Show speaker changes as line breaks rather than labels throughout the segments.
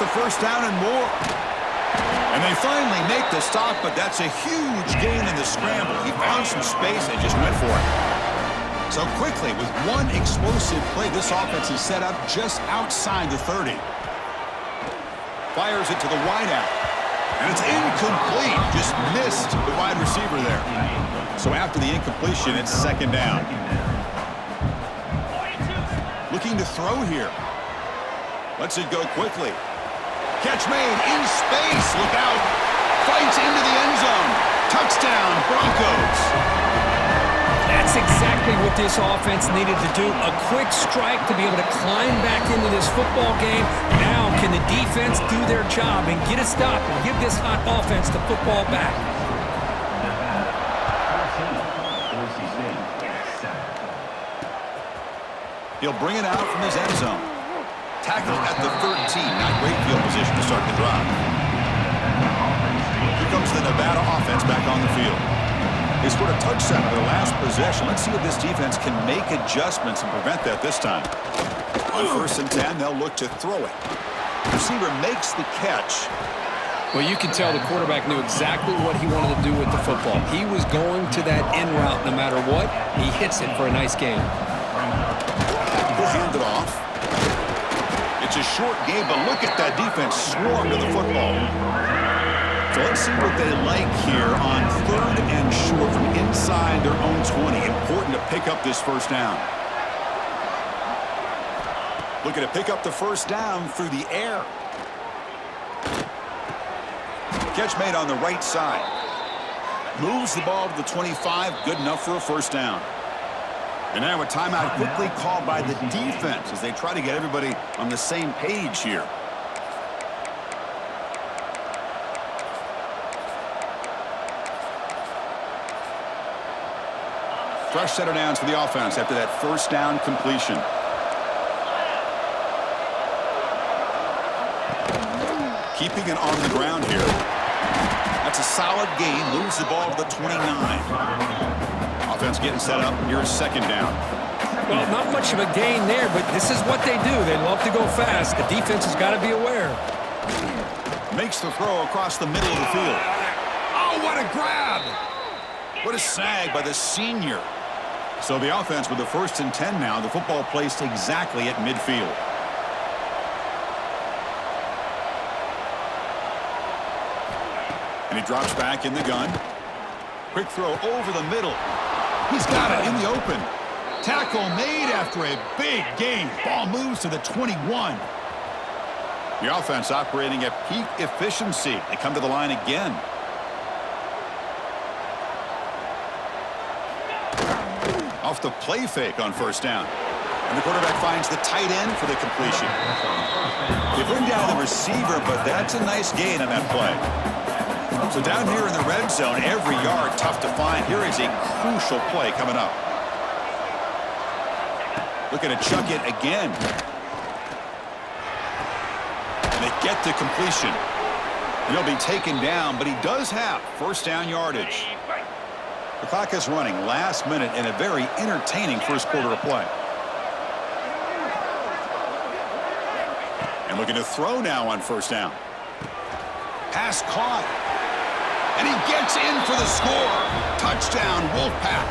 the first down and more. And they finally make the stop, but that's a huge gain in the scramble. He found some space and just went for it. So quickly, with one explosive play, this offense is set up just outside the 30. Fires it to the wideout. And it's incomplete. Just missed the wide receiver there. So after the incompletion, it's second down. Looking to throw here. Lets it go quickly. Catch made in space. Look out. Fights into the end zone. Touchdown, Broncos.
That's exactly what this offense needed to do. A quick strike to be able to climb back into this football game. Now can the defense do their job and get a stop and give this hot offense the football back?
He'll bring it out from his end zone. Tackle at the 13. Not great field position to start the drive. Here comes the Nevada offense back on the field. They scored a touchdown in their last possession. Let's see if this defense can make adjustments and prevent that this time. On 1st and 10, they'll look to throw it. The receiver makes the catch.
Well, you can tell the quarterback knew exactly what he wanted to do with the football. He was going to that end route no matter what. He hits it for a nice gain.
He'll hand it off. It's a short game, but look at that defense swarm to the football. So let's see what they like here on 3rd and short from inside their own 20. Important to pick up this first down. Looking to pick up the first down through the air. Catch made on the right side. Moves the ball to the 25. Good enough for a first down. And now a timeout quickly called by the defense as they try to get everybody on the same page here. Fresh set of downs for the offense after that first down completion. Keeping it on the ground here. That's a solid gain. Moves the ball to the 29. Offense getting set up. Here's second down.
Well, not much of a gain there, but this is what they do. They love to go fast. The defense has got to be aware.
Makes the throw across the middle of the field. Oh, what a grab! What a snag by the senior. So the offense with the 1st and 10 now. The football placed exactly at midfield. And he drops back in the gun. Quick throw over the middle. He's got it in the open. Tackle made after a big gain. Ball moves to the 21. The offense operating at peak efficiency. They come to the line again. Off the play fake on first down. And the quarterback finds the tight end for the completion. They bring down the receiver, but that's a nice gain on that play. So down here in the red zone, every yard tough to find. Here is a crucial play coming up. Looking to chuck it again. And they get the completion. And he'll be taken down, but he does have first down yardage. The clock is running last minute in a very entertaining first quarter of play. And looking to throw now on first down. Pass caught. And he gets in for the score. Touchdown, Wolfpack.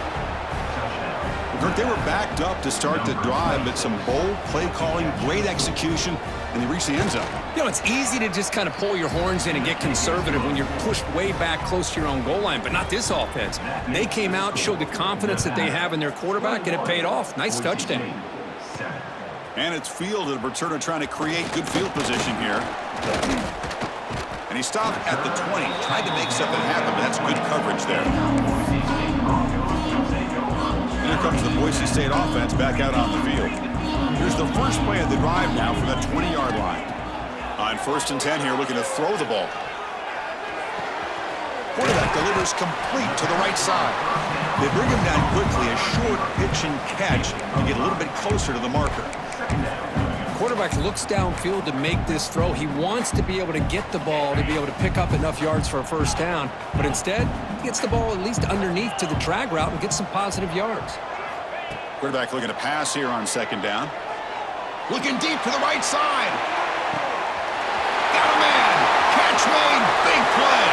Kirk, they were backed up to start the drive, but some bold play calling, great execution, and they reached the end zone.
You know, it's easy to just kind of pull your horns in and get conservative when you're pushed way back close to your own goal line, but not this offense. They came out, showed the confidence that they have in their quarterback, and it paid off. Nice touchdown.
And it's fielded. Berturno trying to create good field position here. And he stopped at the 20. Tried to make something happen, but that's good coverage there. Here comes the Boise State offense back out on the field. Here's the first play of the drive now from the 20-yard line. On 1st and 10 here, looking to throw the ball. Quarterback delivers complete to the right side. They bring him down quickly, a short pitch and catch, and get a little bit closer to the marker.
Quarterback looks downfield to make this throw. He wants to be able to get the ball to be able to pick up enough yards for a first down, but instead, he gets the ball at least underneath to the drag route and gets some positive yards.
Quarterback looking to pass here on second down. Looking deep to the right side. catch made. Big play.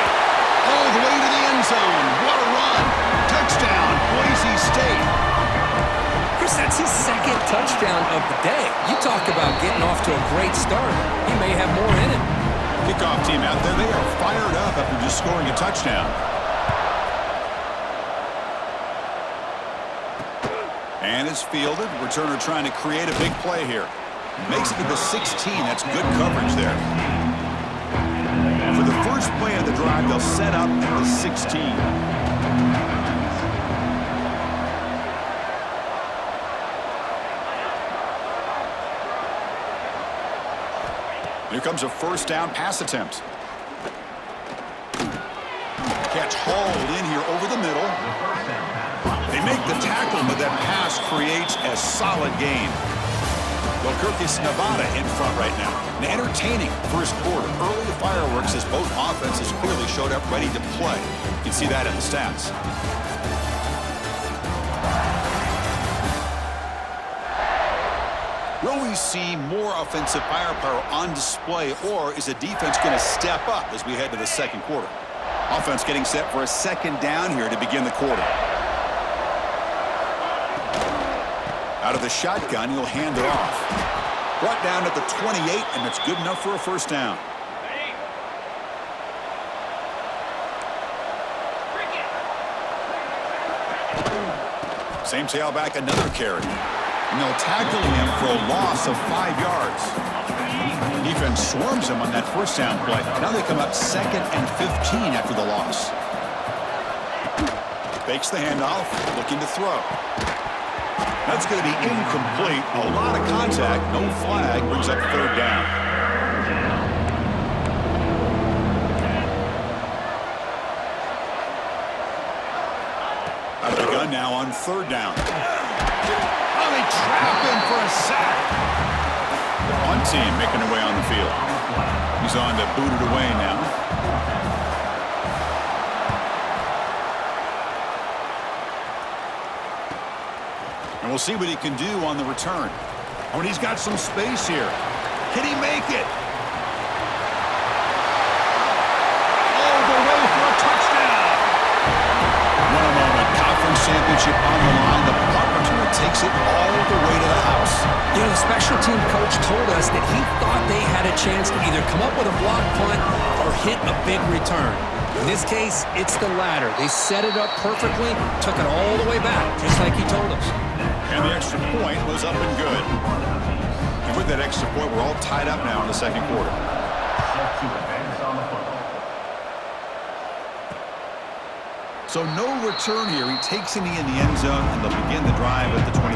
All the way to the end zone. What a run. Touchdown, Boise State.
Chris, that's his second touchdown of the day. You talk about getting off to a great start. He may have more in him.
Kickoff team out there. They are fired up after just scoring a touchdown. And it's fielded. Returner trying to create a big play here. Makes it to the 16. That's good coverage there. For the first play of the drive, they'll set up at the 16. Here comes a first down pass attempt. Catch hauled in here over the middle. They make the tackle, but that pass creates a solid gain. Well, Kirkus, Nevada in front right now. An entertaining first quarter. Early fireworks as both offenses clearly showed up ready to play. You can see that in the stats. Will we see more offensive firepower on display, or is the defense going to step up as we head to the second quarter? Offense getting set for a second down here to begin the quarter. Out of the shotgun, he'll hand it off. Brought down at the 28, and it's good enough for a first down. Same tailback, another carry. And they'll tackle him for a loss of 5 yards. Defense swarms him on that first down play. Now they come up 2nd and 15 after the loss. Fakes the handoff, looking to throw. That's going to be incomplete. A lot of contact, no flag, brings up third down. Out of the gun now on third down. Oh, they trap him for a sack. One team making their way on the field. He's on to boot it away now. And we'll see what he can do on the return. Oh, and he's got some space here. Can he make it? All the way for a touchdown. One moment. Conference championship on the line. The punt returner takes it all the way to the house.
You know, the special team coach told us that he thought they had a chance to either come up with a block punt or hit a big return. In this case, it's the latter. They set it up perfectly, took it all the way back, just like he told us.
And the extra point was up and good. And with that extra point, we're all tied up now in the second quarter. So no return here. He takes it in the end zone, and they'll begin the drive at the 25.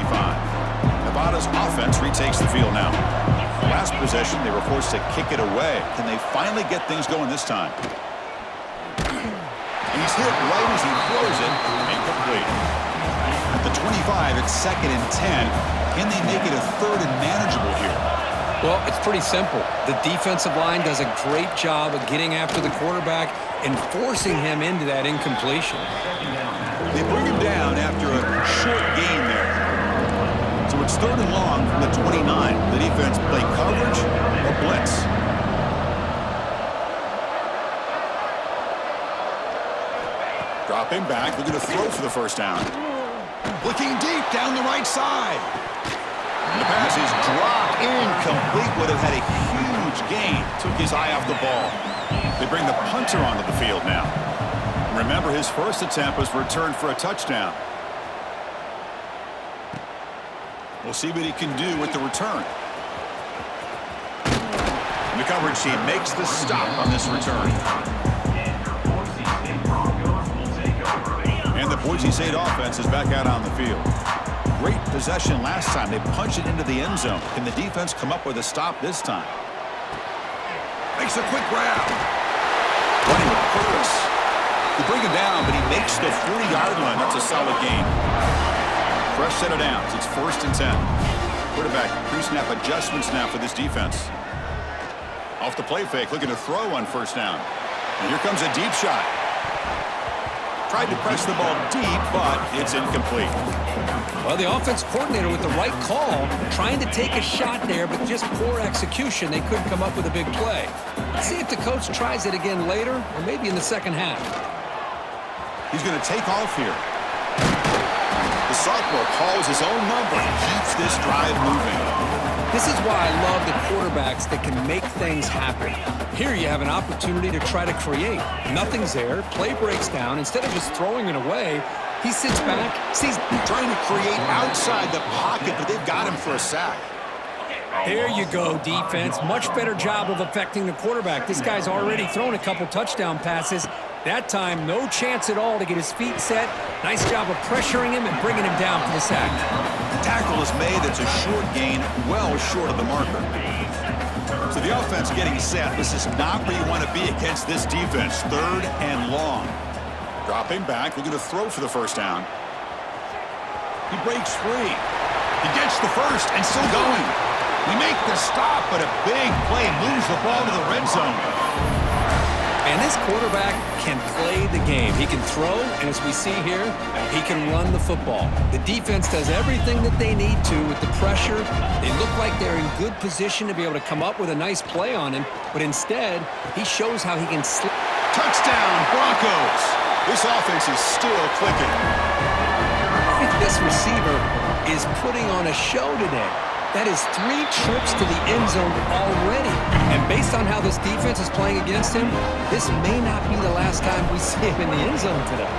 Nevada's offense retakes the field now. Last possession, they were forced to kick it away. Can they finally get things going this time? And he's hit right as he throws it. Incomplete. At the 25, it's 2nd and 10. Can they make it a third and manageable here?
Well, it's pretty simple. The defensive line does a great job of getting after the quarterback and forcing him into that incompletion.
They bring him down after a short gain there. So it's 3rd and long from the 29. The defense play coverage or blitz. Dropping back, looking to throw for the first down. Looking deep down the right side. And the pass is dropped incomplete. Would have had a huge gain. Took his eye off the ball. They bring the punter onto the field now. And remember, his first attempt was returned for a touchdown. We'll see what he can do with the return. And the coverage team makes the stop on this return. And the Boise State offense is back out on the field. Great possession last time. They punched it into the end zone. Can the defense come up with a stop this time? Makes a quick grab. Running with purpose. They bring him down, but he makes the 40-yard line. That's a solid gain. Fresh set of downs. It's 1st and 10. Quarterback pre-snap adjustments now for this defense. Off the play fake, looking to throw on first down. And here comes a deep shot. Tried to press the ball deep, but it's incomplete.
Well, the offense coordinator with the right call, trying to take a shot there, but just poor execution. They couldn't come up with a big play. Let's see if the coach tries it again later, or maybe in the second half.
He's going to take off here. The sophomore calls his own number and keeps this drive moving.
This is why I love the quarterbacks that can make things happen. Here you have an opportunity to try to create. Nothing's there. Play breaks down. Instead of just throwing it away, he sits back, sees
trying to create outside the pocket, but they've got him for a sack.
There you go, defense. Much better job of affecting the quarterback. This guy's already thrown a couple touchdown passes. That time, no chance at all to get his feet set. Nice job of pressuring him and bringing him down for the sack.
Tackle is made. That's a short gain, well short of the marker. So the offense getting set. This is not where you want to be against this defense. 3rd and long. Dropping back, looking to throw for the first down. He breaks free. He gets the first and still going. He makes the stop, but a big play moves the ball to the red zone.
And this quarterback can play the game. He can throw, and as we see here, he can run the football. The defense does everything that they need to with the pressure. They look like they're in good position to be able to come up with a nice play on him, but instead, he shows how he can slip.
Touchdown, Broncos! This offense is still clicking.
This receiver is putting on a show today. That is 3 trips to the end zone already. And based on how this defense is playing against him, this may not be the last time we see him in the end zone today.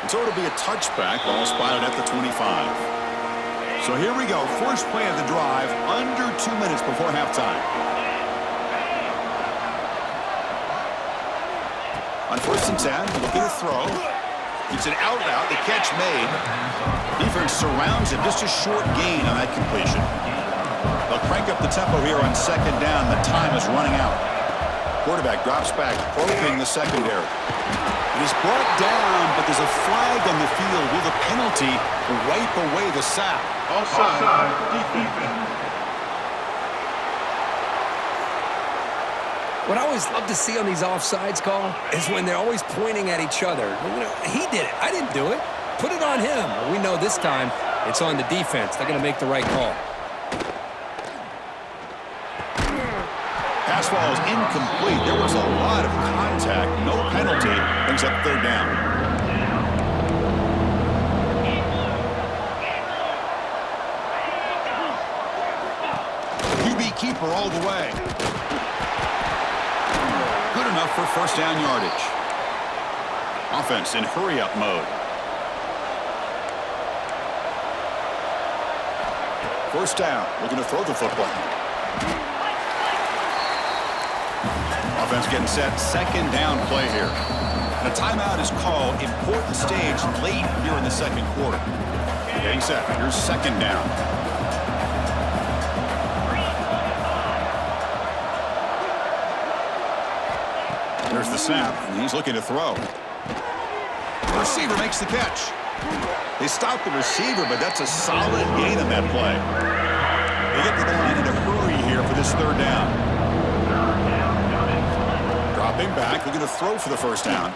So it'll be a touchback, ball spotted at the 25. So here we go, first play of the drive, under 2 minutes before halftime. On 1st and 10, looking to throw. It's an out route, the catch made. Defense surrounds him, just a short gain on that completion. They'll crank up the tempo here on 2nd down. The time is running out. Quarterback drops back, probing the secondary. It is brought down, but there's a flag on the field. Will the penalty wipe away the sack?
Offside, defense.
What I always love to see on these offsides call is when they're always pointing at each other. You know, he did it. I didn't do it. Put it on him. Well, we know this time it's on the defense. They're going to make the right call.
Pass ball is incomplete. There was a lot of contact. No penalty. Brings up 3rd down. QB keeper all the way. Good enough for 1st down yardage. Offense in hurry-up mode. 1st down, looking to throw the football. Offense getting set, 2nd down play here. And a timeout is called, important stage late here in the 2nd quarter. Getting set, here's 2nd down. There's the snap, and he's looking to throw. The receiver makes the catch. They stop the receiver, but that's a solid gain on that play. They get to the line in a hurry here for this 3rd down. Dropping back, looking to throw for the 1st down.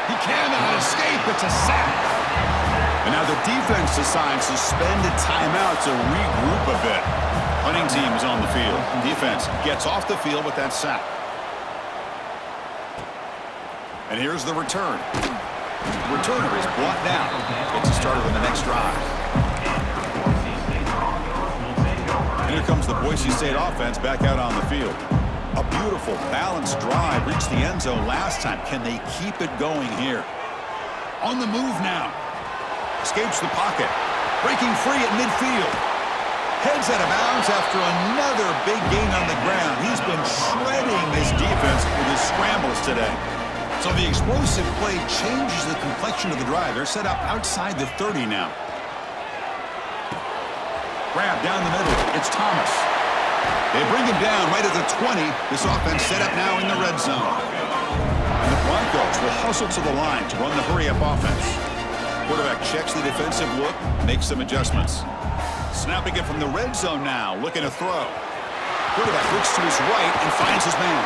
He cannot escape, it's a sack. And now the defense decides to spend a timeout to regroup a bit. Punting team is on the field. Defense gets off the field with that sack. And here's the return. The returner is brought down. Gets a starter on the next drive. And here comes the Boise State offense back out on the field. A beautiful, balanced drive. Reached the end zone last time. Can they keep it going here? On the move now. Escapes the pocket. Breaking free at midfield. Heads out of bounds after another big gain on the ground. He's been shredding this defense with his scrambles today. So the explosive play changes the complexion of the drive. They're set up outside the 30 now. Grab down the middle. It's Thomas. They bring him down right at the 20. This offense set up now in the red zone. And the Broncos will hustle to the line to run the hurry-up offense. Quarterback checks the defensive look, makes some adjustments. Snapping it from the red zone now, looking to throw. Quarterback looks to his right and finds his man.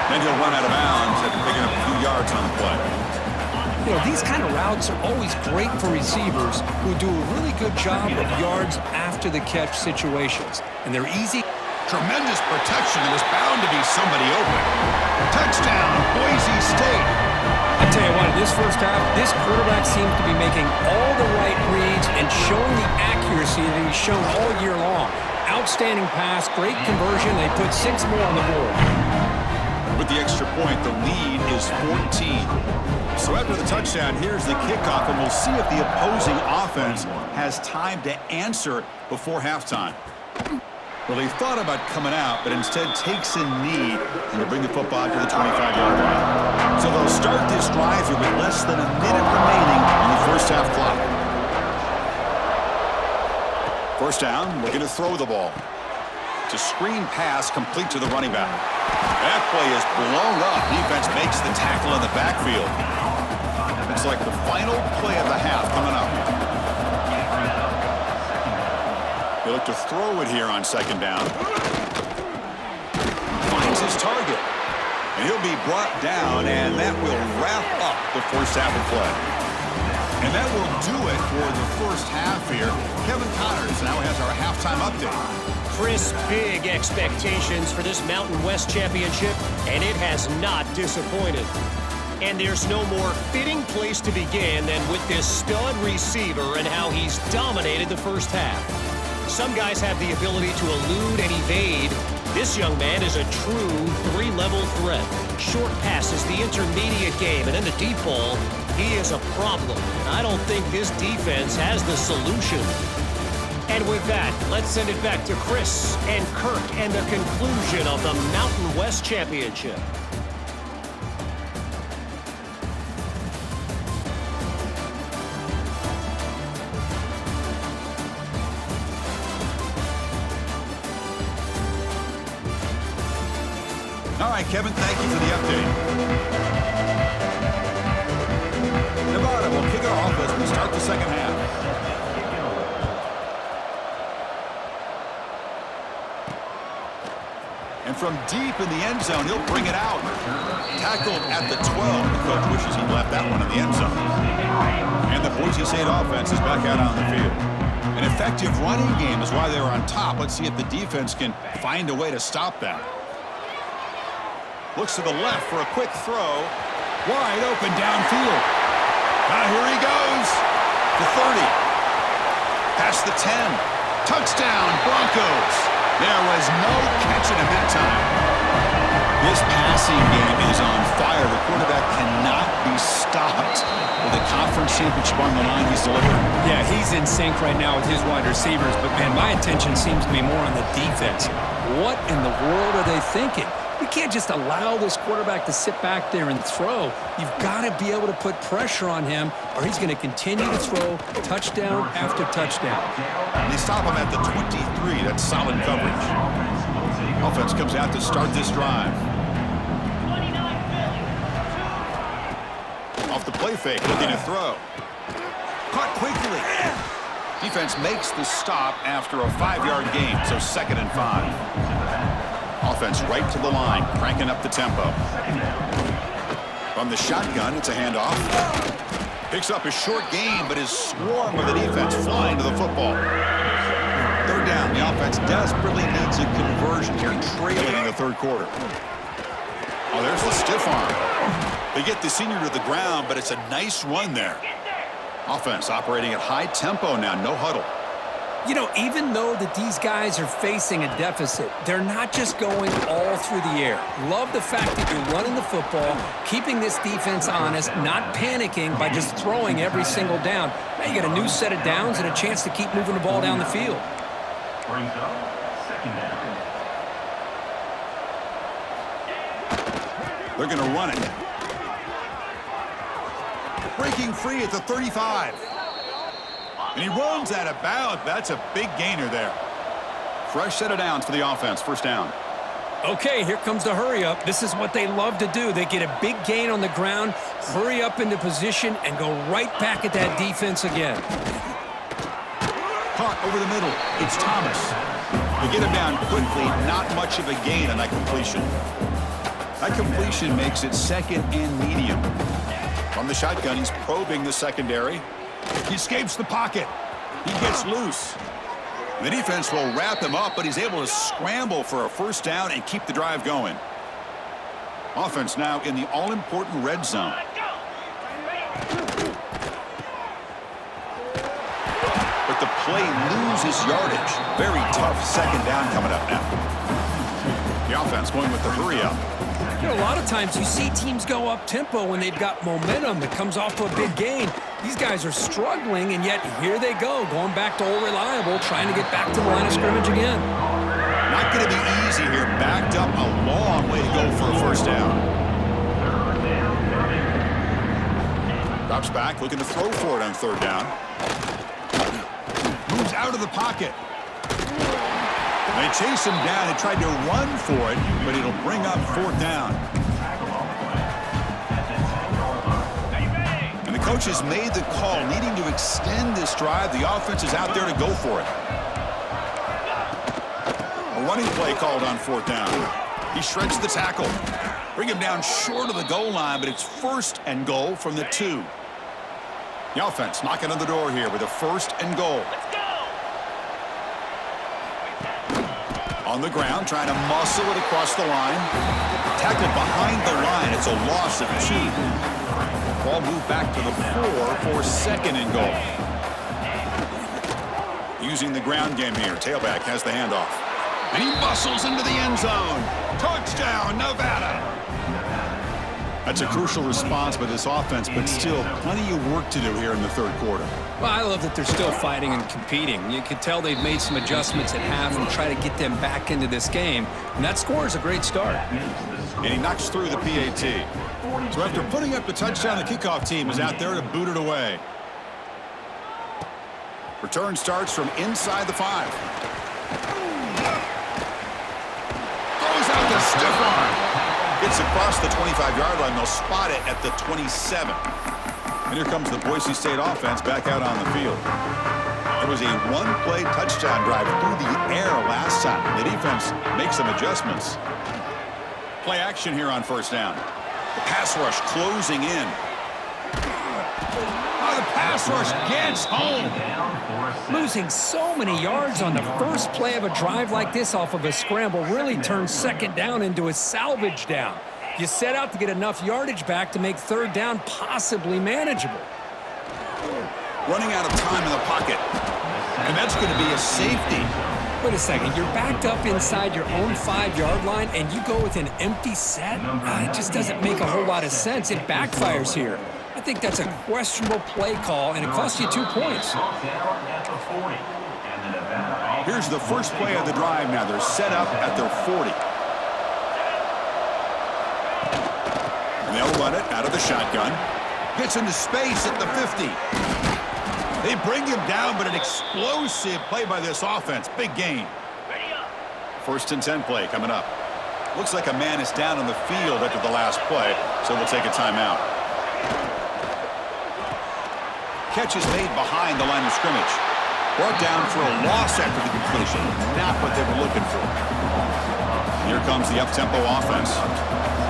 Then he'll run out of bounds after picking up a few yards on the play.
You know, these kind of routes are always great for receivers who do a really good job of yards after the catch situations. And they're easy.
Tremendous protection. There was bound to be somebody open. Touchdown, Boise State.
I tell you what, in this first half, this quarterback seems to be making all the right reads and showing the accuracy that he's shown all year long. Outstanding pass, great conversion. They put 6 more on the board.
With the extra point, the lead is 14. So after the touchdown, here's the kickoff, and we'll see if the opposing offense has time to answer before halftime. Well, they thought about coming out, but instead takes a knee and will bring the football to the 25-yard line. So they'll start this drive here with less than a minute remaining on the first half clock. First down, looking to throw the ball. It's a screen pass complete to the running back. That play is blown up. Defense makes the tackle in the backfield. It's like the final play of the half coming up. They look to throw it here on second down. Finds his target. And he'll be brought down, and that will wrap up the first half of play. And that will do it for the first half here. Kevin Connors now has our halftime update.
Chris, big expectations for this Mountain West Championship, and it has not disappointed. And there's no more fitting place to begin than with this stud receiver and how he's dominated the first half. Some guys have the ability to elude and evade. This young man is a true 3-level threat. Short passes, the intermediate game, and in the deep ball, he is a problem. And I don't think this defense has the solution. And with that, let's send it back to Chris and Kirk and the conclusion of the Mountain West Championship.
All right, Kevin, thank you for the update. Nevada will kick it off as we start the second half. And from deep in the end zone, he'll bring it out. Tackled at the 12. The coach wishes he left that one in the end zone. And the Boise State offense is back out on the field. An effective running game is why they were on top. Let's see if the defense can find a way to stop that. Looks to the left for a quick throw. Wide open downfield. Here he goes. The 30. Past the 10. Touchdown, Broncos. There was no catching him that time. This passing game is on fire. The quarterback cannot be stopped. With the conference championship on the line, he's delivering.
Yeah, he's in sync right now with his wide receivers, but, man, my attention seems to be more on the defense. What in the world are they thinking? You can't just allow this quarterback to sit back there and throw. You've got to be able to put pressure on him, or he's going to continue to throw touchdown after touchdown.
And they stop him at the 23. That's solid coverage. Offense comes out to start this drive. Off the play fake, looking to throw. Caught quickly. Defense makes the stop after a 5-yard gain, so 2nd and 5. Offense right to the line, cranking up the tempo. From the shotgun, it's a handoff. Picks up a short gain, but is swarmed with the defense flying to the football. 3rd down, the offense desperately needs a conversion here, trailing in the 3rd quarter. Oh, there's the stiff arm. They get the senior to the ground, but it's a nice run there. Offense operating at high tempo now, no huddle.
You know, even though that these guys are facing a deficit, they're not just going all through the air. Love the fact that you're running the football, keeping this defense honest, not panicking by just throwing every single down. Now you got a new set of downs and a chance to keep moving the ball down the field.
Brings up 2nd down.
They're going to run it. Breaking free at the 35. And he runs out of bounds. That's a big gainer there. Fresh set of downs for the offense. 1st down.
Okay, here comes the hurry up. This is what they love to do. They get a big gain on the ground, hurry up into position, and go right back at that defense again.
Caught over the middle. It's Thomas. To get him down quickly, not much of a gain on that completion. That completion makes it second and medium. From the shotgun, he's probing the secondary. He escapes the pocket. He gets loose. The defense will wrap him up, but he's able to scramble for a first down and keep the drive going. Offense now in the all-important red zone. But the play loses yardage. Very tough second down coming up now. The offense going with the hurry up.
You know, a lot of times you see teams go up-tempo when they've got momentum that comes off of a big gain. These guys are struggling, and yet here they go, going back to old reliable, trying to get back to the line of scrimmage again.
Not going to be easy here. Backed up a long way to go for a first down. Drops back, looking to throw for it on third down. Moves out of the pocket. They chase him down and tried to run for it, but it'll bring up fourth down. And the coach has made the call, needing to extend this drive. The offense is out there to go for it. A running play called on fourth down. He shreds the tackle. Bring him down short of the goal line, but it's first and goal from the 2. The offense knocking on the door here with a first and goal. On the ground, trying to muscle it across the line. Tackled behind the line. It's a loss of 2. Ball moved back to the 4 for second and goal. Using the ground game here. Tailback has the handoff. And he muscles into the end zone. Touchdown, Nevada. That's a crucial response by this offense, but still plenty of work to do here in the third quarter.
Well, I love that they're still fighting and competing. You can tell they've made some adjustments at half and try to get them back into this game. And that score is a great start.
And he knocks through the PAT. So after putting up the touchdown, the kickoff team is out there to boot it away. Return starts from inside the 5. Throws out the stiff arm. Gets across the 25-yard line. They'll spot it at the 27. And here comes the Boise State offense back out on the field. It was a one-play touchdown drive through the air last time. The defense makes some adjustments. Play action here on first down. The pass rush closing in. Oh, the pass rush gets home.
Losing so many yards on the first play of a drive like this off of a scramble really turns second down into a salvage down. You set out to get enough yardage back to make third down possibly manageable.
Running out of time in the pocket. And that's going to be a safety.
Wait a second. You're backed up inside your own 5-yard line, and you go with an empty set? It just doesn't make a whole lot of sense. It backfires here. I think that's a questionable play call, and it costs you 2 points.
Here's the first play of the drive now. They're set up at their 40. And they'll run it out of the shotgun. Gets into space at the 50. They bring him down, but an explosive play by this offense. Big gain. First and 10 play coming up. Looks like a man is down on the field after the last play, so we'll take a timeout. Catch is made behind the line of scrimmage. Brought down for a loss after the completion. Not what they were looking for. Here comes the up-tempo offense.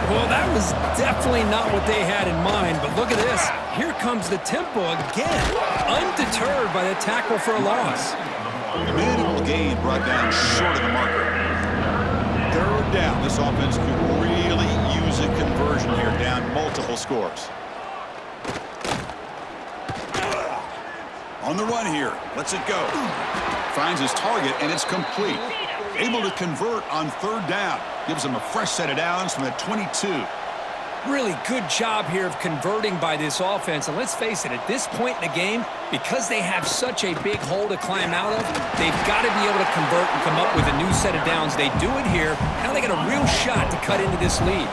Well, that was definitely not what they had in mind, but look at this. Here comes the tempo again, undeterred by the tackle for a loss.
Minimal gain brought down short of the marker. Third down. This offense could really use a conversion here, down multiple scores. On the run here. Lets it go. Finds his target, and it's complete. Able to convert on third down. Gives him a fresh set of downs from the 22.
Really good job here of converting by this offense. And let's face it, at this point in the game, because they have such a big hole to climb out of, they've got to be able to convert and come up with a new set of downs. They do it here. Now they got a real shot to cut into this lead.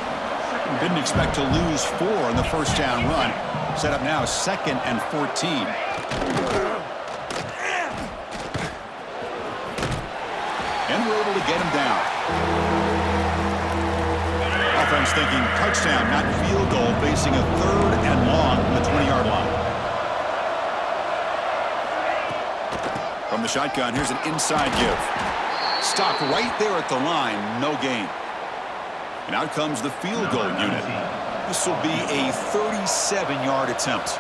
Didn't expect to lose 4 in the first down run. Set up now second and 14. And we're able to get him down. Offense thinking touchdown, not field goal, facing a third and long from the 20-yard line. From the shotgun, here's an inside give. Stopped right there at the line, no gain. And out comes the field goal unit. This will be a 37-yard attempt.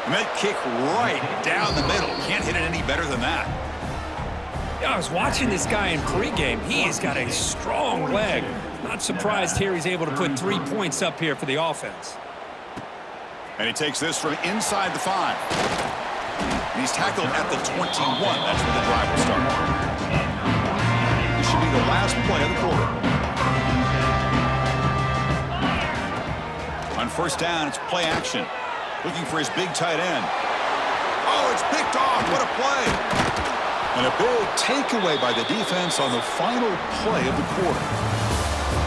And that kick right down the middle. Can't hit it any better than that.
Yeah, I was watching this guy in pregame. He has got a strong leg. Not surprised here he's able to put 3 points up here for the offense.
And he takes this from inside the 5. And he's tackled at the 21. That's where the drive will start. This should be the last play of the quarter. On first down, it's play action. Looking for his big tight end. Oh, it's picked off. What a play. And a big takeaway by the defense on the final play of the quarter.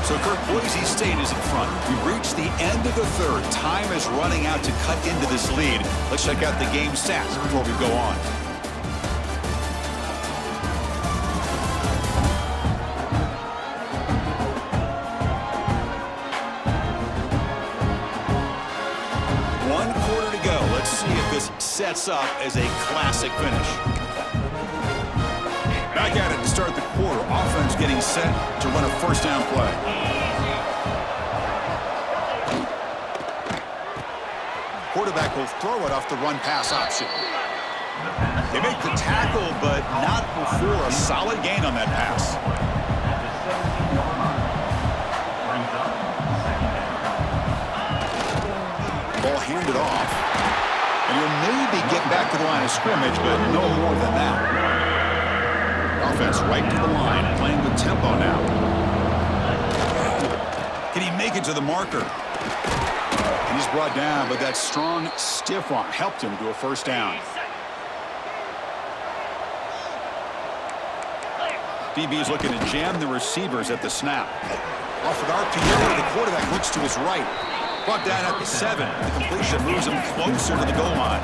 So, Kirk, Boise State is in front. We've reached the end of the third. Time is running out to cut into this lead. Let's check out the game stats before we go on. Sets up as a classic finish. Back at it to start the quarter. Offense getting set to run a first down play. Quarterback will throw it off the run pass option. They make the tackle, but not before a solid gain on that pass. Ball handed off. And he'll maybe get back to the line of scrimmage, but no more than that. Offense right to the line, playing with tempo now. Can he make it to the marker? And he's brought down, but that strong, stiff arm helped him to a first down. DB's looking to jam the receivers at the snap. Off an RPO, the quarterback looks to his right. Brought down at the 7. The completion moves him closer to the goal line.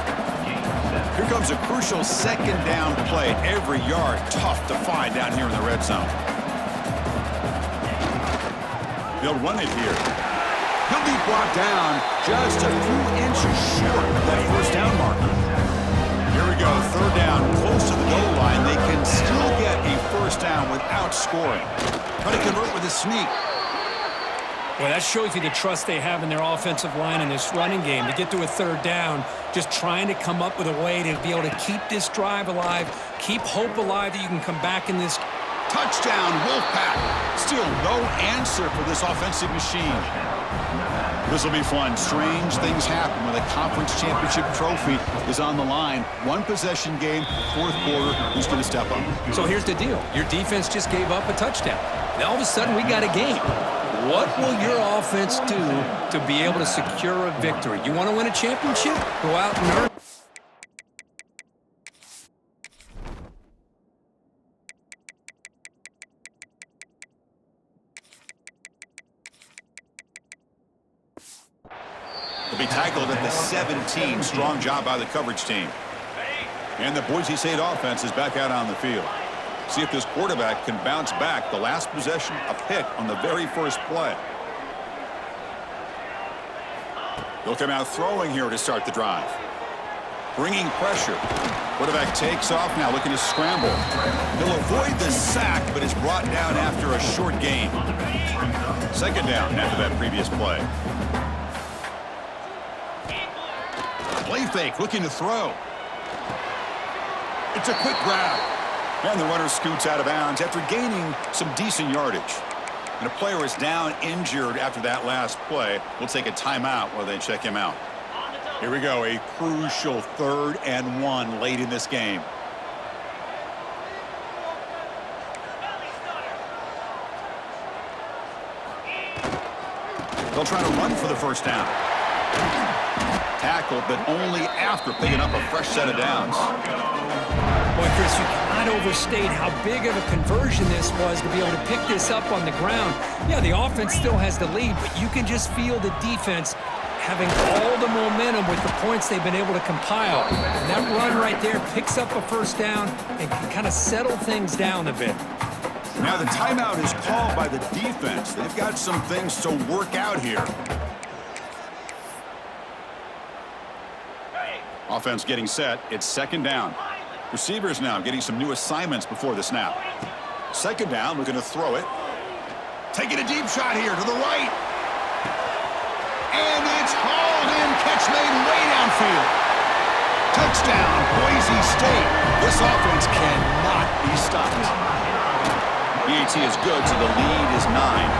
Here comes a crucial second down play. Every yard tough to find down here in the red zone. They'll run it here. He'll be brought down just a few inches short of that first down marker. Here we go, third down, close to the goal line. They can still get a first down without scoring. Try to convert with a sneak.
Well, that shows you the trust they have in their offensive line in this running game. To get to a third down, just trying to come up with a way to be able to keep this drive alive, keep hope alive that you can come back in this.
Touchdown, Wolfpack. Still no answer for this offensive machine. This will be fun. Strange things happen when the conference championship trophy is on the line. One possession game, fourth quarter. Who's going to step up?
So here's the deal. Your defense just gave up a touchdown. Now all of a sudden we got a game. What will your offense do to be able to secure a victory? You want to win a championship? Go out and earn.
He'll be tackled at the 17. Strong job by the coverage team. And the Boise State offense is back out on the field. See if this quarterback can bounce back. The last possession, a pick on the very first play. He'll come out throwing here to start the drive. Bringing pressure. Quarterback takes off now, looking to scramble. He'll avoid the sack, but is brought down after a short gain. Second down after that previous play. Play fake, looking to throw. It's a quick grab. And the runner scoots out of bounds after gaining some decent yardage. And a player is down injured after that last play. We'll take a timeout while they check him out. Here we go, a crucial 3rd and 1 late in this game. They'll try to run for the first down. Tackled, but only after picking up a fresh set of downs.
Boy, Chris, you cannot overstate how big of a conversion this was to be able to pick this up on the ground. Yeah, the offense still has the lead, but you can just feel the defense having all the momentum with the points they've been able to compile. And that run right there picks up a first down and can kind of settle things down a bit.
Now the timeout is called by the defense. They've got some things to work out here. Offense getting set. It's second down. Receivers now getting some new assignments before the snap. Second down, looking to throw it. Taking a deep shot here to the right. And it's hauled in. Catch made way downfield. Touchdown, Boise State. This offense cannot be stopped. BAT is good, so the lead is 9.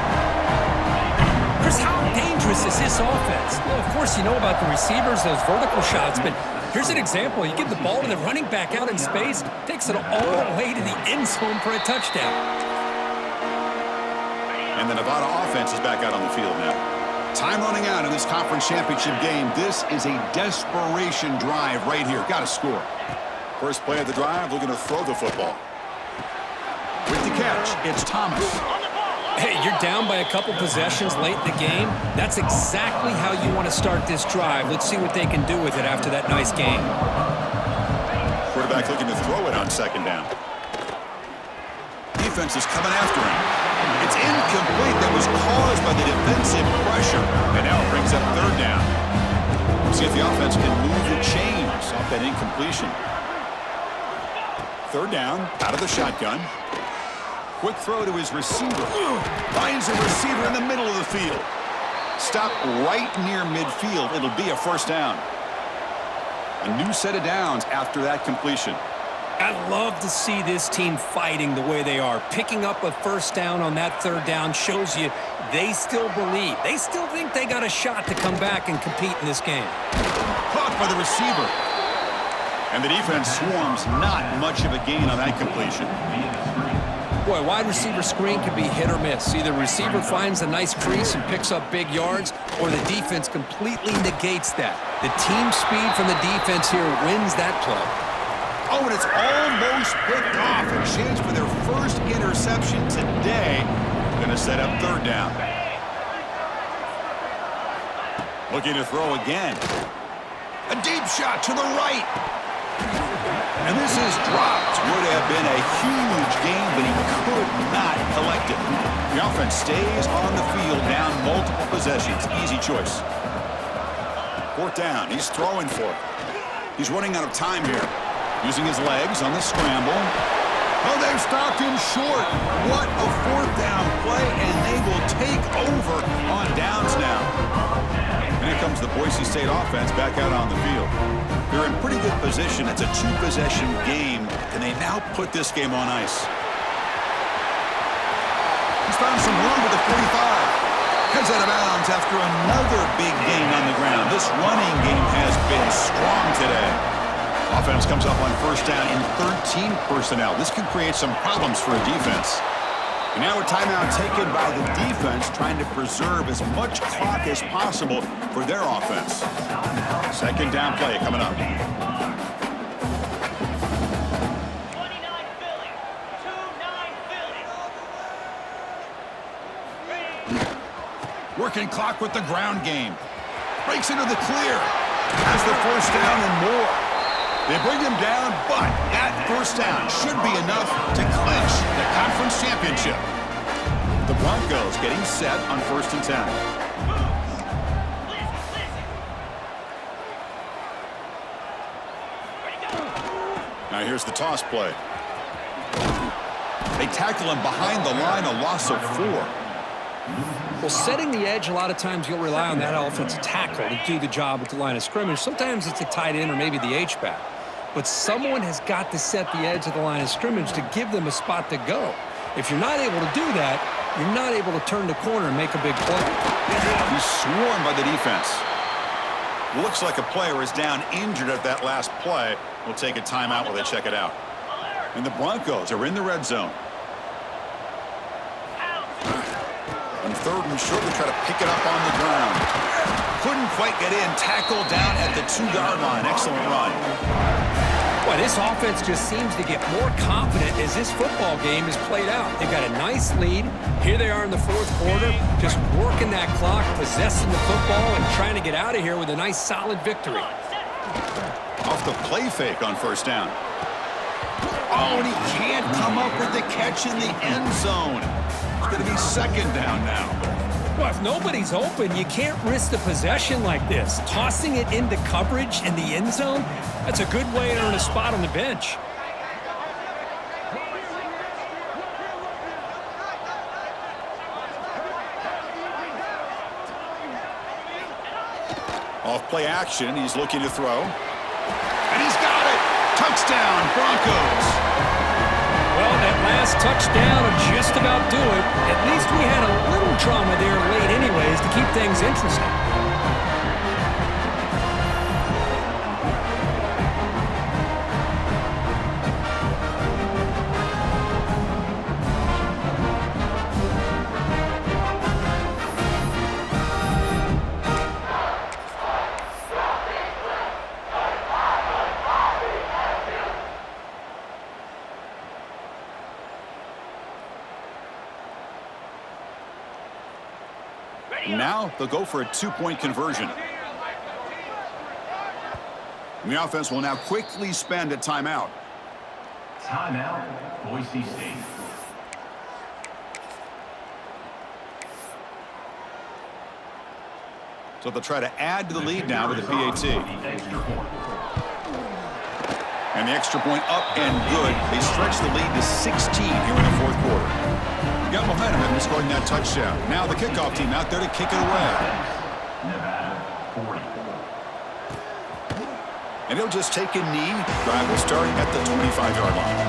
Chris, how dangerous is this offense? Well, of course, you know about the receivers, those vertical shots, but here's an example. You give the ball to the running back out in space, takes it all the way to the end zone for a touchdown.
And the Nevada offense is back out on the field now. Time running out in this conference championship game. This is a desperation drive right here. Got to score. First play of the drive, looking to throw the football. With the catch, it's Thomas.
Hey, you're down by a couple possessions late in the game. That's exactly how you want to start this drive. Let's see what they can do with it after that nice game.
Quarterback looking to throw it on second down. Defense is coming after him. It's incomplete. That was caused by the defensive pressure. And now it brings up third down. We'll see if the offense can move the chains off that incompletion. Third down, out of the shotgun. Quick throw to his receiver. Finds a receiver in the middle of the field. Stop right near midfield. It'll be a first down. A new set of downs after that completion.
I love to see this team fighting the way they are. Picking up a first down on that third down shows you they still believe. They still think they got a shot to come back and compete in this game.
Caught by the receiver. And the defense swarms. Not much of a gain on that completion.
Boy, wide receiver screen can be hit or miss. Either receiver finds a nice crease and picks up big yards, or the defense completely negates that. The team speed from the defense here wins that play.
Oh, and it's almost picked off. A chance for their first interception today. Going to set up third down. Looking to throw again. A deep shot to the right. And this is dropped. Would have been a huge gain, but he could not collect it. The offense stays on the field, down multiple possessions. Easy choice. Fourth down. He's throwing for it. He's running out of time here. Using his legs on the scramble. Oh, they've stopped him short. What a fourth down play, and they will take over on downs now. And here comes the Boise State offense back out on the field. They're in pretty good position. It's a two-possession game. Can they now put this game on ice? He's found some room with the 45. Heads out of bounds after another big gain on the ground. This running game has been strong today. Offense comes up on first down in 13 personnel. This can create some problems for a defense. And now a timeout taken by the defense, trying to preserve as much clock as possible for their offense. Second down play coming up.
29 Philly. 2-9 Philly.
Working clock with the ground game. Breaks into the clear. Has the first down and more. They bring him down, but that first down should be enough to clinch the conference championship. The Broncos getting set on first and 10. Now here's the toss play. They tackle him behind the line, a loss of 4.
Well, setting the edge, a lot of times you'll rely on that offensive tackle to do the job at the line of scrimmage. Sometimes it's a tight end or maybe the H-back. But someone has got to set the edge of the line of scrimmage to give them a spot to go. If you're not able to do that, you're not able to turn the corner and make a big play.
He's swarmed by the defense. Looks like a player is down injured at that last play. We'll take a timeout while they check it out. And the Broncos are in the red zone. On third and short, they try to pick it up on the ground. Couldn't quite get in. Tackled down at the 2-yard line. Excellent run.
Boy, this offense just seems to get more confident as this football game is played out. They've got a nice lead. Here they are in the fourth quarter, just working that clock, possessing the football, and trying to get out of here with a nice, solid victory.
Off the play fake on first down. Oh, and he can't come up with the catch in the end zone. It's going to be second down now.
Well, if nobody's open, you can't risk the possession like this. Tossing it into coverage in the end zone, that's a good way to earn a spot on the bench.
Off play action, he's looking to throw. And he's got it! Touchdown, Broncos!
Well, that last touchdown will just about do it. At least we had a little drama there late anyways to keep things interesting.
Now they'll go for a two-point conversion. And the offense will now quickly spend a timeout.
Timeout, Boise State.
So they'll try to add to the lead now with the PAT. And the extra point up and good. They stretch the lead to 16 here in the fourth quarter. Got momentum after scoring that touchdown. Now the kickoff team out there to kick it away.
Nevada, 40.
And he'll just take a knee. Drive will start at the 25-yard line.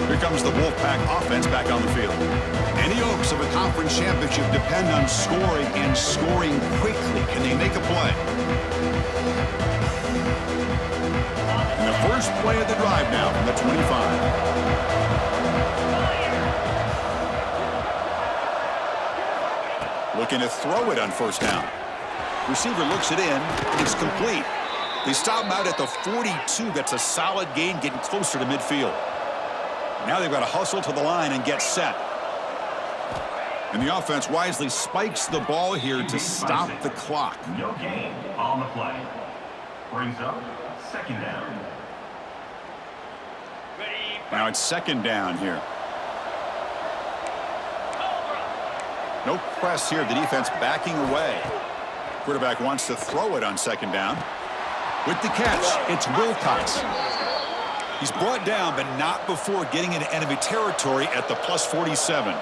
Here comes the Wolfpack offense back on the field. And the hopes of a conference championship depend on scoring and scoring quickly. Can they make a play? And the first play of the drive now from the 25. Looking to throw it on first down. Receiver looks it in. It's complete. They stop him out at the 42. That's a solid gain, getting closer to midfield. Now they've got to hustle to the line and get set. And the offense wisely spikes the ball here to stop the clock.
No gain on the play. Brings up second down.
Now it's second down here. No press here. The defense backing away. Quarterback wants to throw it on second down. With the catch, it's Wilcox. He's brought down, but not before getting into enemy territory at the plus 47.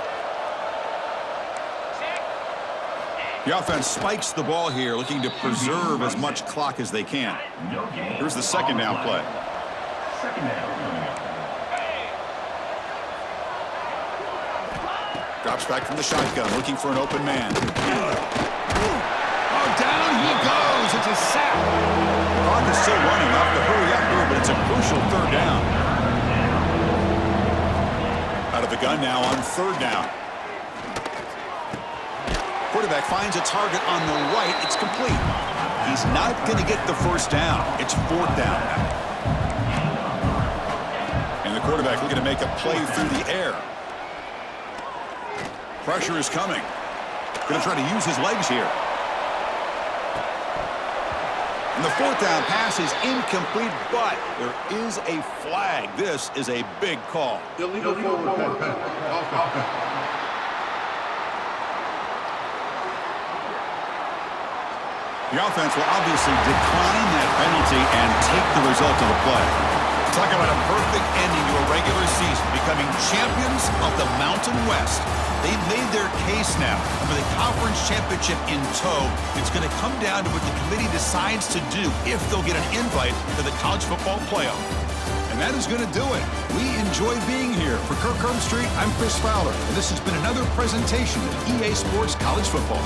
The offense spikes the ball here, looking to preserve as much clock as they can. Here's the second down play.
Second down.
Drops back from the shotgun, looking for an open man. Oh, down he goes. It's a sack. The clock is still running. Off to hurry up here, but it's a crucial third down. Out of the gun now on third down. Quarterback finds a target on the right. It's complete. He's not going to get the first down. It's fourth down now. And the quarterback looking to make a play through the air. Pressure is coming. Going to try to use his legs here. And the fourth down pass is incomplete, but there is a flag. This is a big call.
Illegal forward pass.
The offense will obviously decline that penalty and take the result of the play. Talk about a perfect ending to a regular season, becoming champions of the Mountain West. They've made their case now. With the conference championship in tow, it's going to come down to what the committee decides to do if they'll get an invite to the college football playoff. And that is going to do it. We enjoy being here. For Kirk Street, I'm Chris Fowler, and this has been another presentation of EA Sports College Football.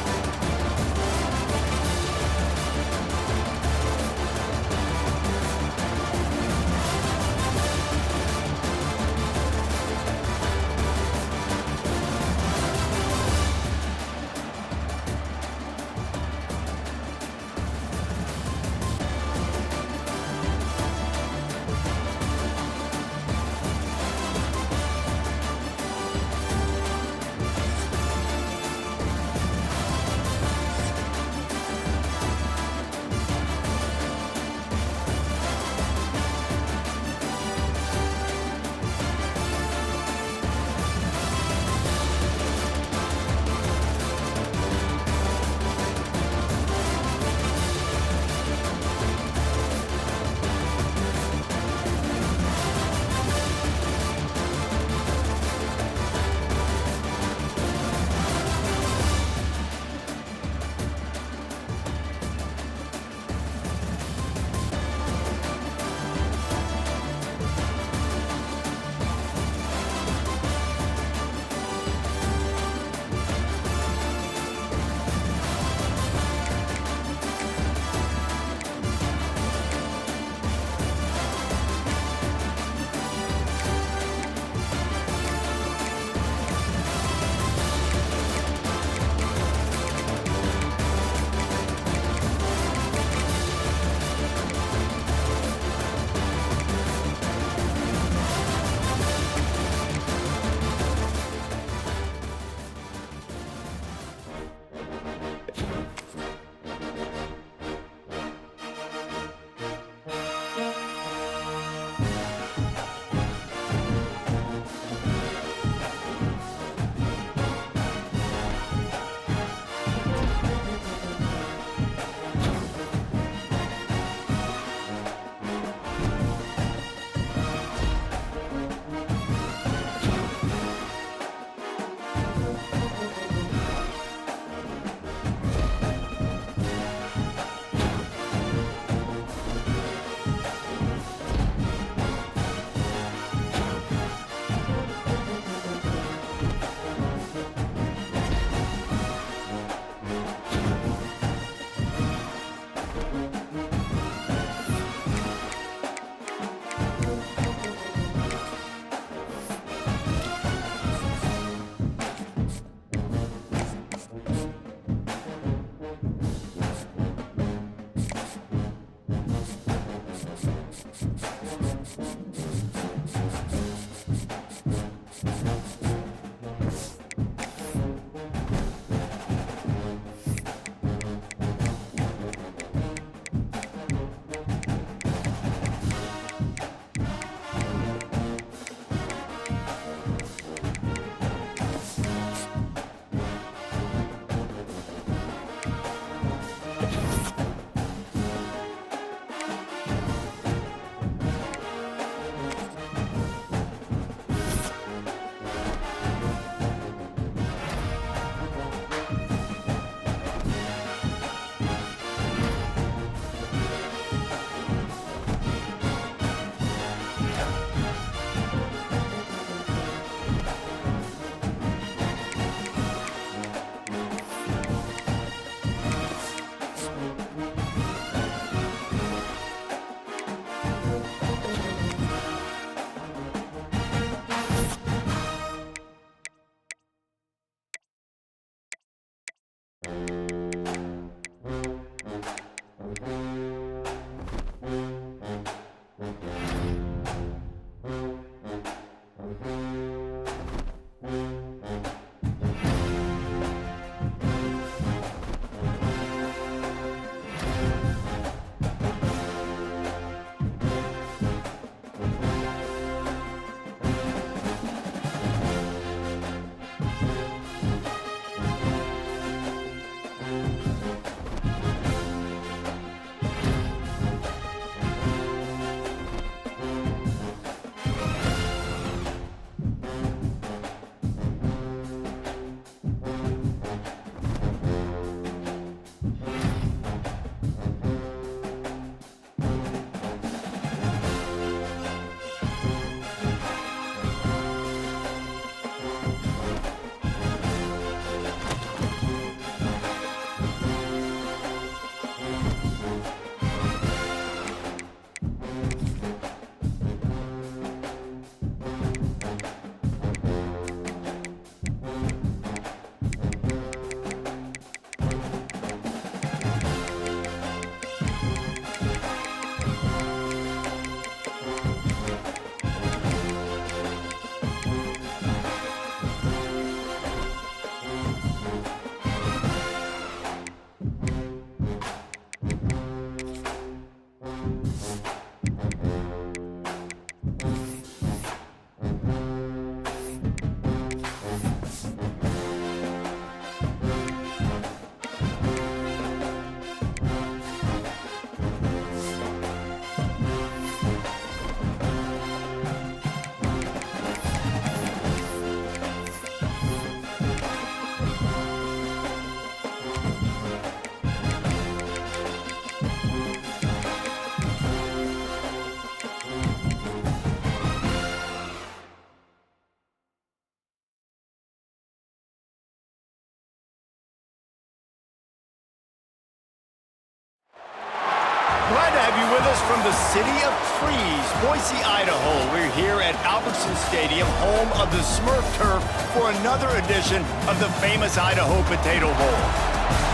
to have you with us from the city of trees, Boise, Idaho. We're here at Albertson Stadium, home of the Smurf Turf, for another edition of the famous Idaho Potato Bowl.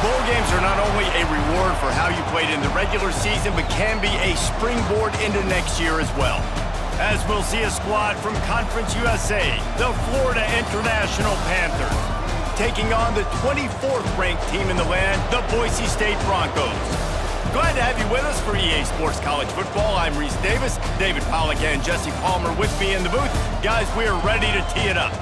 Bowl games are not only a reward for how you played in the regular season, but can be a springboard into next year as well. As we'll see a squad from Conference USA, the Florida International Panthers, taking on the 24th ranked team in the land, the Boise State Broncos. Glad to have you with us for EA Sports College Football. I'm Reese Davis, David Pollack and Jesse Palmer with me in the booth. Guys, we are ready to tee it up.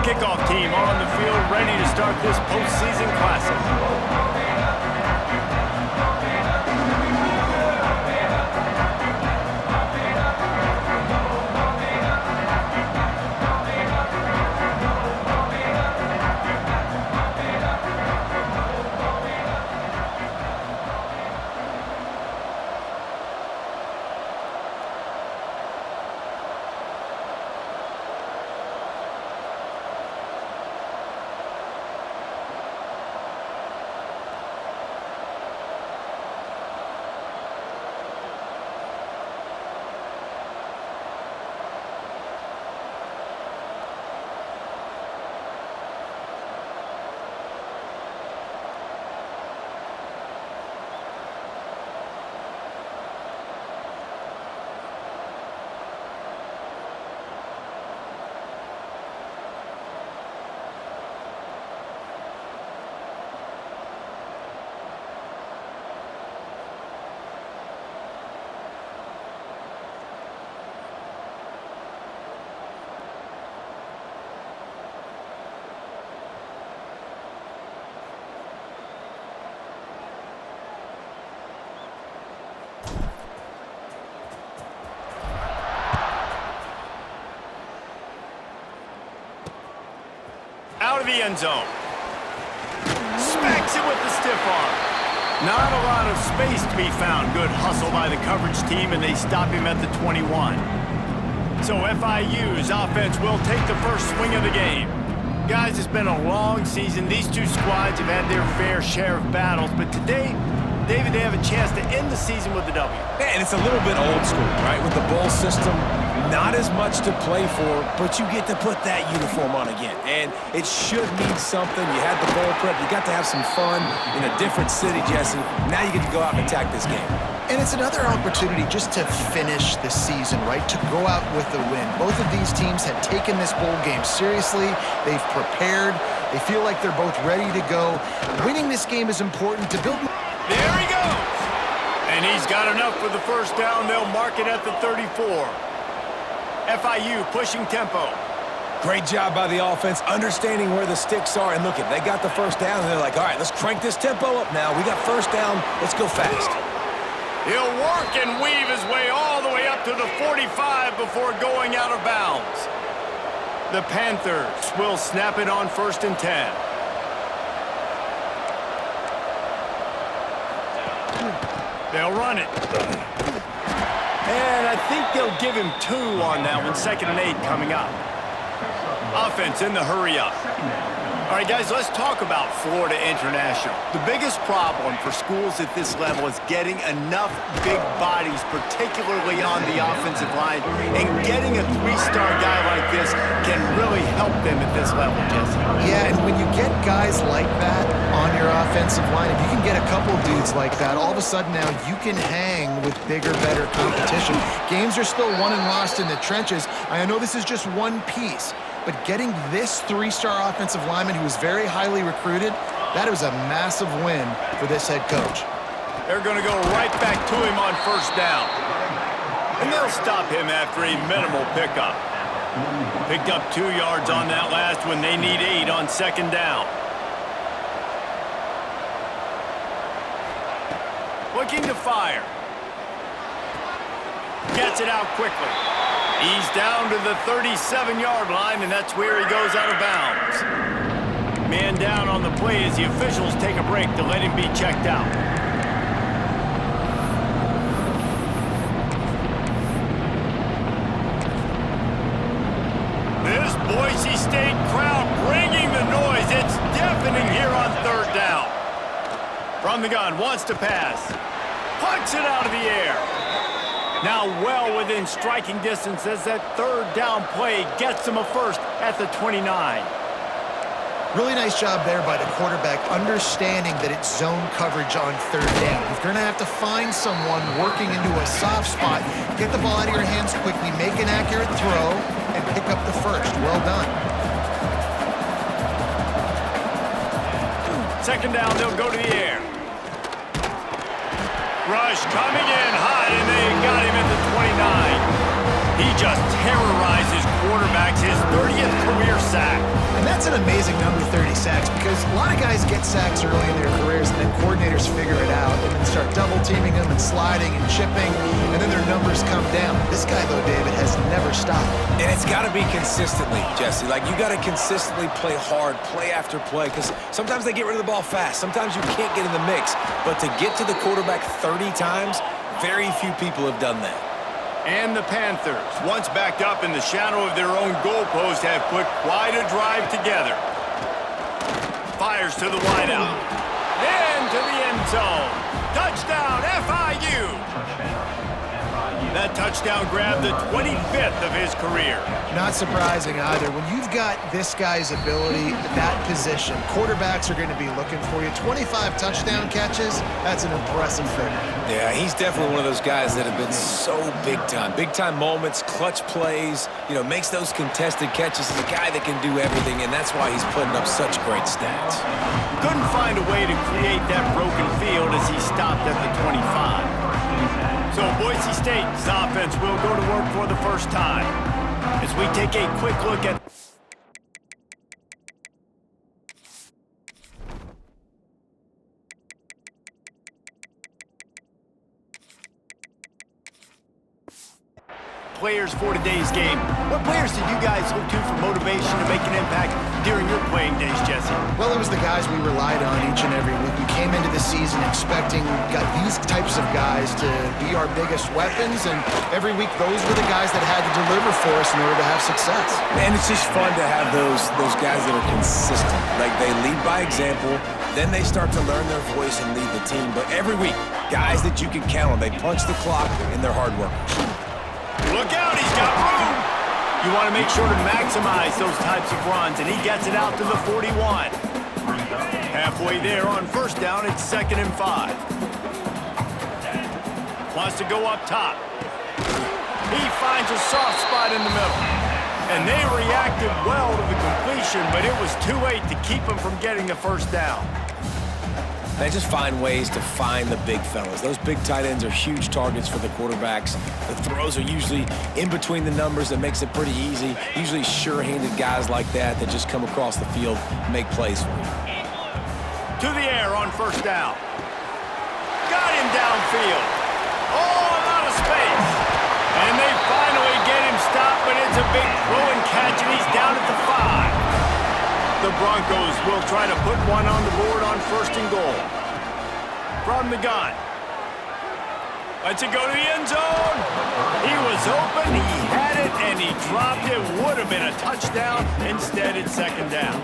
Kickoff team on the field, ready to start this postseason classic. Out of the end zone. Smacks it with the stiff arm. Not a lot of space to be found. Good hustle by the coverage team, and they stop him at the 21. So FIU's offense will take the first swing of the game. Guys, it's been a long season. These two squads have had their fair share of battles, but today, David, they have a chance to end the season with a W.
Yeah, and it's a little bit old school, right? With the bowl system, not as much to play for, but you get to put that uniform on again. And it should mean something. You had the bowl prep. You got to have some fun in a different city, Jesse. Now you get to go out and attack this game.
And it's another opportunity just to finish the season, right? To go out with a win. Both of these teams had taken this bowl game seriously. They've prepared. They feel like they're both ready to go. Winning this game is important to build.
There he goes. And he's got enough for the first down. They'll mark it at the 34. FIU pushing tempo.
Great job by the offense, understanding where the sticks are. And look, they got the first down, and they're like, all right, let's crank this tempo up now. We got first down. Let's go fast.
He'll work and weave his way all the way up to the 45 before going out of bounds. The Panthers will snap it on 1st and 10. They'll run it. And I think they'll give him 2 on that one. 2nd and 8 coming up. Offense in the hurry up. All right, guys, let's talk about Florida International. The biggest problem for schools at this level is getting enough big bodies, particularly on the offensive line, and getting a 3-star guy like this can really help them at this level, Jesse.
Yeah, and when you get guys like that on your offensive line, if you can get a couple dudes like that, all of a sudden now you can hang with bigger, better competition. Games are still won and lost in the trenches. I know this is just one piece, but getting this 3-star offensive lineman who was very highly recruited, that was a massive win for this head coach.
They're going to go right back to him on 1st down. And they'll stop him after a minimal pickup. Picked up 2 yards on that last one. They need 8 on second down. Looking to fire. Gets it out quickly. He's down to the 37-yard line, and that's where he goes out of bounds. Man down on the play as the officials take a break to let him be checked out. This Boise State crowd bringing the noise. It's deafening here on third down. From the gun, wants to pass. Punts it out of the air. Now well within striking distance as that third down play gets him a first at the 29.
Really nice job there by the quarterback, understanding that it's zone coverage on third down. You're going to have to find someone working into a soft spot, get the ball out of your hands quickly, make an accurate throw, and pick up the first. Well done.
Second down, they'll go to the air. Rush coming in high, and they got him at the 29. He just terrorizes quarterbacks, his 30th career sack.
And that's an amazing number, 30 sacks, because a lot of guys get sacks early in their careers, and then coordinators figure it out and then start double-teaming them and sliding and chipping, and then their numbers come down. This guy, though, David, has never stopped.
And it's got to be consistently, Jesse. Like, you got to consistently play hard, play after play, because sometimes they get rid of the ball fast. Sometimes you can't get in the mix. But to get to the quarterback 30 times, very few people have done that.
And the Panthers, once backed up in the shadow of their own goalpost, have put quite a drive together. Fires to the wideout. Into the end zone. Touchdown, FIU! That touchdown grabbed the 25th of his career.
Not surprising either. When you've got this guy's ability at that position, quarterbacks are going to be looking for you. 25 touchdown catches, that's an impressive thing.
Yeah, he's definitely one of those guys that have been so big time. Big time moments, clutch plays, makes those contested catches. He's a guy that can do everything, and that's why he's putting up such great stats.
Couldn't find a way to create that broken field as he stopped at the 25. So Boise State's offense will go to work for the first time. As we take a quick look at players for today's game. What players did you guys look to for motivation to make an impact during your playing days, Jesse?
Well, it was the guys we relied on each and every week. We came into the season expecting these types of guys to be our biggest weapons, and every week those were the guys that had to deliver for us in order to have success.
And it's just fun to have those guys that are consistent. Like, they lead by example, then they start to learn their voice and lead the team. But every week, guys that you can count on, they punch the clock and they're hard workers.
Look out, he's got room. You want to make sure to maximize those types of runs, and he gets it out to the 41. Halfway there on first down, it's 2nd and 5. Wants to go up top. He finds a soft spot in the middle. And they reacted well to the completion, but it was too late to keep him from getting the first down.
They just find ways to find the big fellas. Those big tight ends are huge targets for the quarterbacks. The throws are usually in between the numbers. That makes it pretty easy. Usually sure-handed guys like that just come across the field and make plays for you.
To the air on first down. Got him downfield. Oh, out of space. And they finally get him stopped, but it's a big throw and catch, and he's down at the 5. The Broncos will try to put one on the board on 1st and goal. From the gun. Lets it go to the end zone. He was open, he had it, and he dropped it. Would have been a touchdown. Instead, it's 2nd down.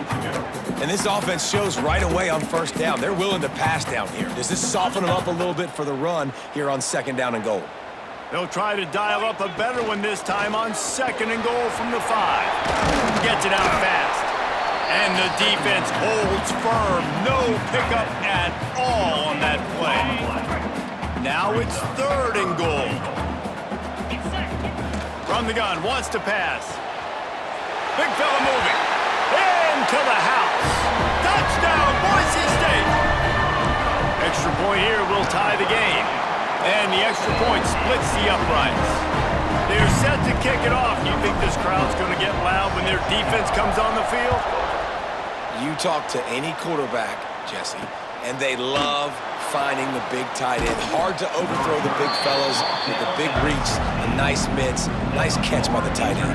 And this offense shows right away on first down. They're willing to pass down here. Does this soften them up a little bit for the run here on 2nd down and goal?
They'll try to dial up a better one this time on 2nd and goal from the 5. Gets it out fast. And the defense holds firm. No pickup at all on that play. Now it's 3rd and goal. From the gun, wants to pass. Big fella moving. Into the house. Touchdown, Boise State. Extra point here will tie the game. And the extra point splits the uprights. They're set to kick it off. You think this crowd's going to get loud when their defense comes on the field?
You talk to any quarterback, Jesse, and they love finding the big tight end. Hard to overthrow the big fellas with the big reach, the nice mitts, nice catch by the tight end.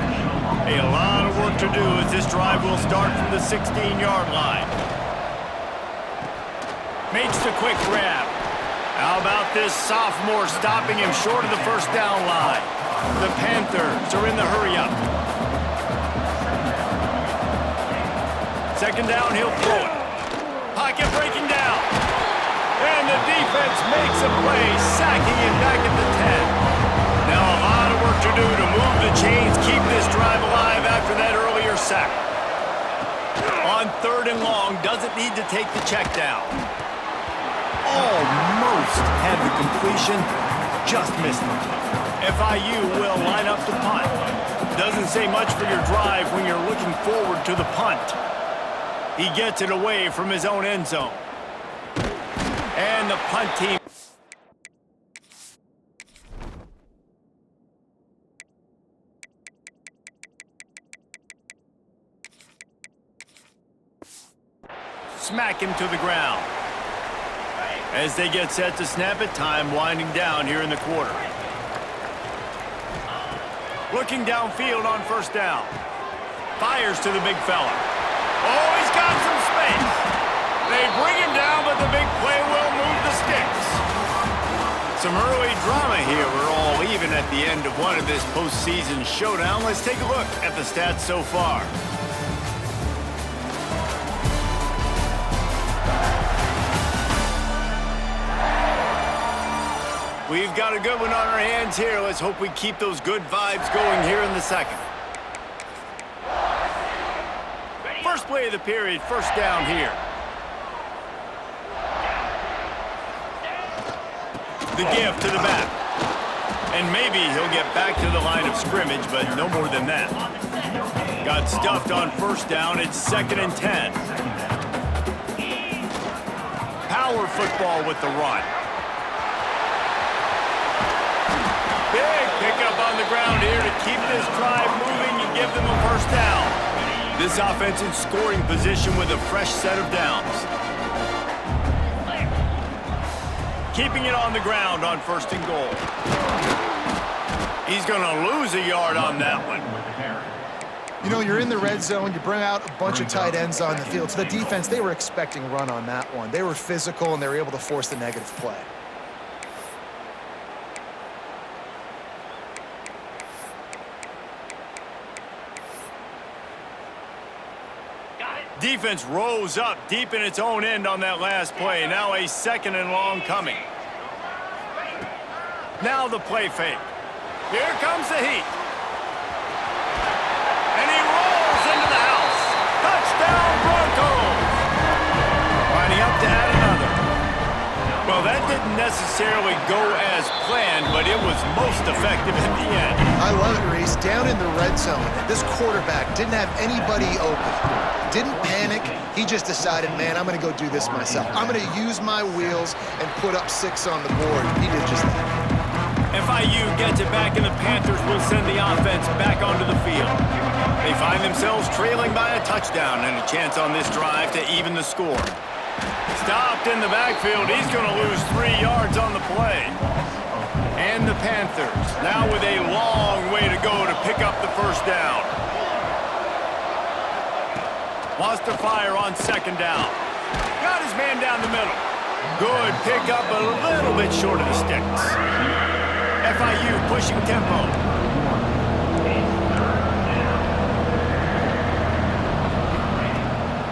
Hey, a lot of work to do as this drive will start from the 16-yard line. Makes the quick grab. How about this sophomore stopping him short of the first down line? The Panthers are in the hurry-up. Second down, he'll throw it. Pocket breaking down. And the defense makes a play, sacking him back at the 10. Now a lot of work to do to move the chains, keep this drive alive after that earlier sack. On 3rd and long, doesn't need to take the check down. Almost had the completion, just missed it. FIU will line up to punt. Doesn't say much for your drive when you're looking forward to the punt. He gets it away from his own end zone. And the punt team. Smack him to the ground. As they get set to snap it, time winding down here in the quarter. Looking downfield on first down. Fires to the big fella. Oh, he's got some space. They bring him down, but the big play will move the sticks. Some early drama here. We're all even at the end of one of this postseason showdown. Let's take a look at the stats so far. We've got a good one on our hands here. Let's hope we keep those good vibes going here in the second. First play of the period, first down here. The give to the back. And maybe he'll get back to the line of scrimmage, but no more than that. Got stuffed on first down. It's 2nd and 10. Power football with the run. Big pickup on the ground here to keep this drive moving and give them a first down. This offense in scoring position with a fresh set of downs. Keeping it on the ground on 1st and goal. He's going to lose a yard on that one.
You know, you're in the red zone, you bring out a bunch of tight ends on the field. So the defense, they were expecting run on that one. They were physical, and they were able to force the negative play.
Defense rose up deep in its own end on that last play. Now a 2nd and long coming. Now the play fake. Here comes the heat. And he rolls into the house. Touchdown Broncos. Lining up to add another. Well, that didn't necessarily go as planned, but it was most effective at the end.
I love it, Reese. Down in the red zone, this quarterback didn't have anybody open. Didn't panic. He just decided, man, I'm going to go do this myself. I'm going to use my wheels and put up 6 on the board. He did just that.
FIU gets it back, and the Panthers will send the offense back onto the field. They find themselves trailing by a touchdown and a chance on this drive to even the score. Stopped in the backfield. He's going to lose 3 yards on the play. And the Panthers now with a long way to go to pick up the first down. Wants to fire on 2nd down. Got his man down the middle. Good pickup, a little bit short of the sticks. FIU pushing tempo.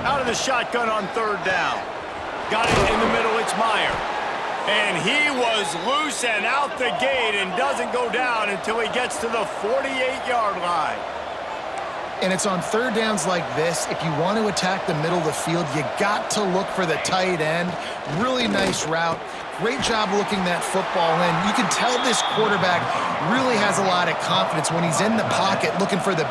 Out of the shotgun on 3rd down. Got it in the middle, it's Meyer. And he was loose and out the gate and doesn't go down until he gets to the 48-yard line.
And it's on 3rd downs like this. If you want to attack the middle of the field, you got to look for the tight end. Really nice route. Great job looking that football in. You can tell this quarterback really has a lot of confidence when he's in the pocket looking for the